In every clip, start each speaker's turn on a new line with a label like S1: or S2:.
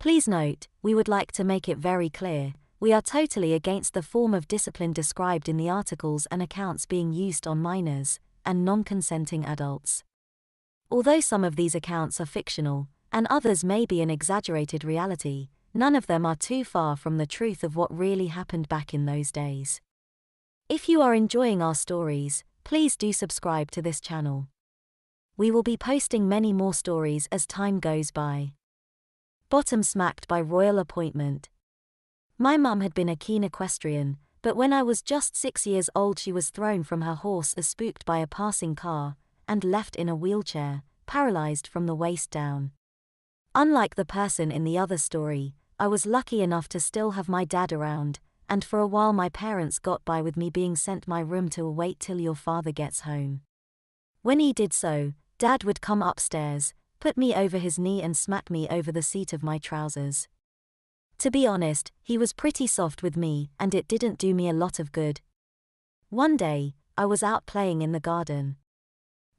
S1: Please note, we would like to make it very clear, we are totally against the form of discipline described in the articles and accounts being used on minors and non-consenting adults. Although some of these accounts are fictional, and others may be an exaggerated reality, none of them are too far from the truth of what really happened back in those days. If you are enjoying our stories, please do subscribe to this channel. We will be posting many more stories as time goes by. Bottom smacked by royal appointment. My mum had been a keen equestrian, but when I was just 6 years old she was thrown from her horse as spooked by a passing car, and left in a wheelchair, paralyzed from the waist down. Unlike the person in the other story, I was lucky enough to still have my dad around, and for a while my parents got by with me being sent my room to wait till your father gets home. When he did so, Dad would come upstairs, put me over his knee and smack me over the seat of my trousers. To be honest, he was pretty soft with me and it didn't do me a lot of good. One day, I was out playing in the garden.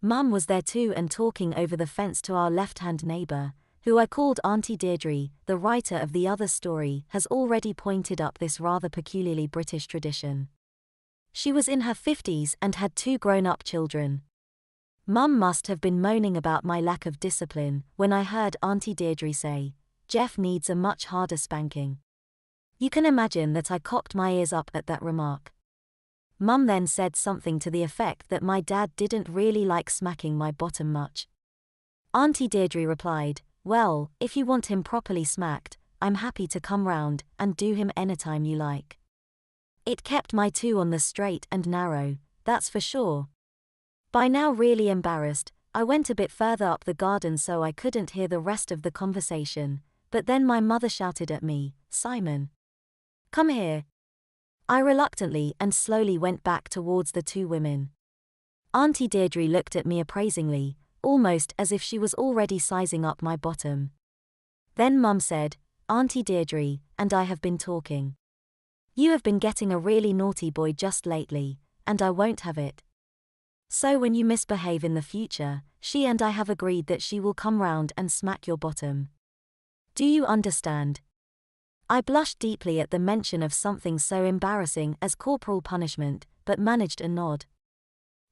S1: Mum was there too and talking over the fence to our left-hand neighbor, who I called Auntie Deirdre. The writer of the other story has already pointed up this rather peculiarly British tradition. She was in her 50s and had 2 grown-up children. Mum must have been moaning about my lack of discipline when I heard Auntie Deirdre say, "Jeff needs a much harder spanking." You can imagine that I cocked my ears up at that remark. Mum then said something to the effect that my dad didn't really like smacking my bottom much. Auntie Deirdre replied, "Well, if you want him properly smacked, I'm happy to come round and do him anytime you like." It kept my 2 on the straight and narrow, that's for sure. By now really embarrassed, I went a bit further up the garden so I couldn't hear the rest of the conversation, but then my mother shouted at me, "Simon, come here." I reluctantly and slowly went back towards the 2 women. Auntie Deirdre looked at me appraisingly, almost as if she was already sizing up my bottom. Then Mum said, "Auntie Deirdre and I have been talking. You have been getting a really naughty boy just lately, and I won't have it. So when you misbehave in the future, she and I have agreed that she will come round and smack your bottom. Do you understand?" I blushed deeply at the mention of something so embarrassing as corporal punishment, but managed a nod.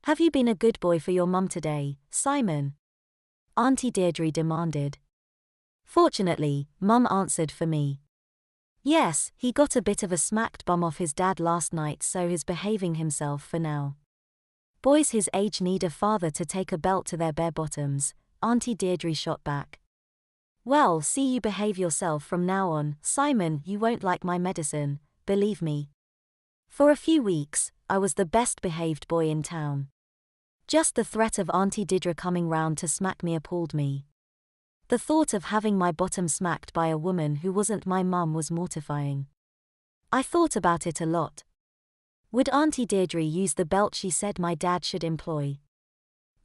S1: "Have you been a good boy for your mum today, Simon?" Auntie Deirdre demanded. Fortunately, Mum answered for me. "Yes, he got a bit of a smacked bum off his dad last night, so he's behaving himself for now. Boys his age need a father to take a belt to their bare bottoms," Auntie Deirdre shot back. "Well, see you behave yourself from now on, Simon. You won't like my medicine, believe me." For a few weeks, I was the best behaved boy in town. Just the threat of Auntie Deirdre coming round to smack me appalled me. The thought of having my bottom smacked by a woman who wasn't my mum was mortifying. I thought about it a lot. Would Auntie Deirdre use the belt she said my dad should employ?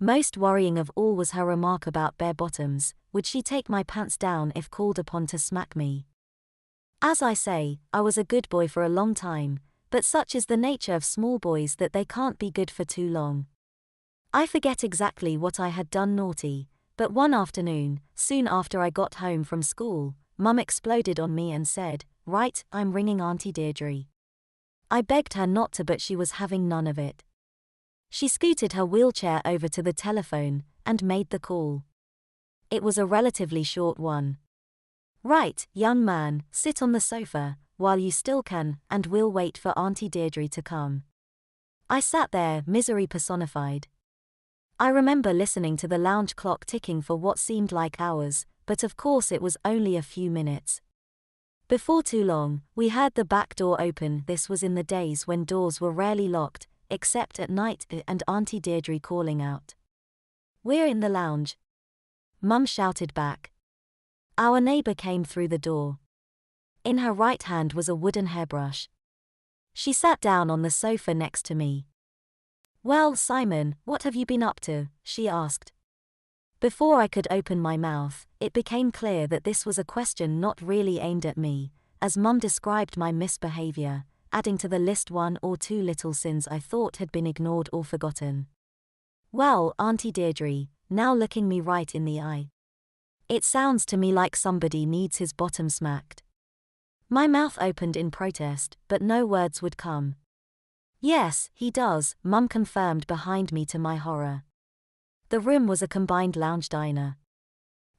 S1: Most worrying of all was her remark about bare bottoms. Would she take my pants down if called upon to smack me? As I say, I was a good boy for a long time, but such is the nature of small boys that they can't be good for too long. I forget exactly what I had done naughty, but one afternoon, soon after I got home from school, Mum exploded on me and said, "Right, I'm ringing Auntie Deirdre." I begged her not to, but she was having none of it. She scooted her wheelchair over to the telephone and made the call. It was a relatively short one. "Right, young man, sit on the sofa while you still can, and we'll wait for Auntie Deirdre to come." I sat there, misery personified. I remember listening to the lounge clock ticking for what seemed like hours, but of course it was only a few minutes. Before too long, we heard the back door open. This was in the days when doors were rarely locked, except at night, and Auntie Deirdre calling out, "We're in the lounge." Mum shouted back. Our neighbor came through the door. In her right hand was a wooden hairbrush. She sat down on the sofa next to me. "Well, Simon, what have you been up to?" she asked. Before I could open my mouth, it became clear that this was a question not really aimed at me, as Mum described my misbehavior, adding to the list 1 or 2 little sins I thought had been ignored or forgotten. "Well, Auntie Deirdre," now looking me right in the eye, It sounds to me like somebody needs his bottom smacked. My mouth opened in protest, but no words would come. Yes, he does, Mum confirmed behind me to my horror. The room was a combined lounge diner.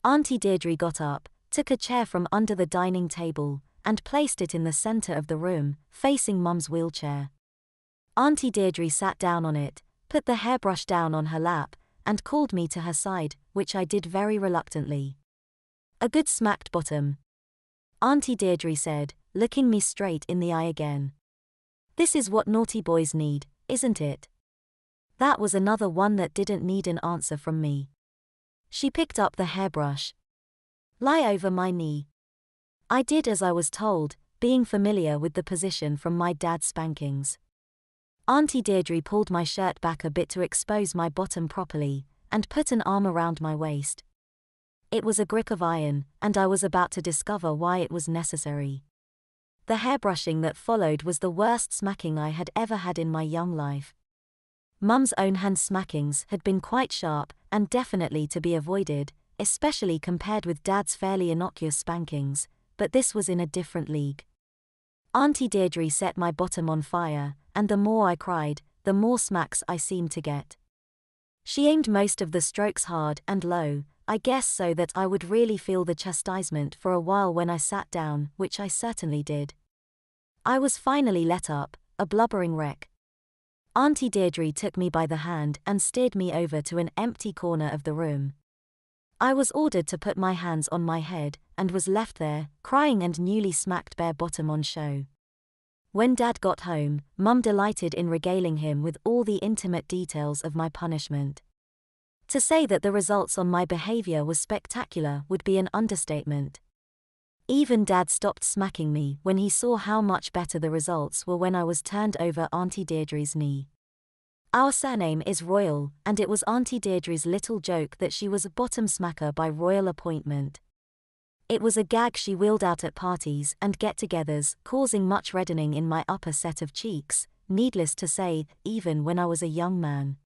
S1: Auntie Deirdre got up, took a chair from under the dining table, and placed it in the center of the room, facing Mum's wheelchair. Auntie Deirdre sat down on it, put the hairbrush down on her lap, and called me to her side, which I did very reluctantly. A good smacked bottom, Auntie Deirdre said, looking me straight in the eye again. This is what naughty boys need, isn't it? That was another one that didn't need an answer from me. She picked up the hairbrush. Lie over my knee. I did as I was told, being familiar with the position from my dad's spankings. Auntie Deirdre pulled my shirt back a bit to expose my bottom properly, and put an arm around my waist. It was a grip of iron, and I was about to discover why it was necessary. The hairbrushing that followed was the worst smacking I had ever had in my young life. Mum's own hand smackings had been quite sharp, and definitely to be avoided, especially compared with Dad's fairly innocuous spankings, but this was in a different league. Auntie Deirdre set my bottom on fire, and the more I cried, the more smacks I seemed to get. She aimed most of the strokes hard and low, I guess so that I would really feel the chastisement for a while when I sat down, which I certainly did. I was finally let up, a blubbering wreck. Auntie Deirdre took me by the hand and steered me over to an empty corner of the room. I was ordered to put my hands on my head, and was left there, crying and newly smacked bare bottom on show. When Dad got home, Mum delighted in regaling him with all the intimate details of my punishment. To say that the results on my behavior was spectacular would be an understatement. Even Dad stopped smacking me when he saw how much better the results were when I was turned over Auntie Deirdre's knee. Our surname is Royal, and it was Auntie Deirdre's little joke that she was a bottom smacker by royal appointment. It was a gag she wheeled out at parties and get-togethers, causing much reddening in my upper set of cheeks, needless to say, even when I was a young man.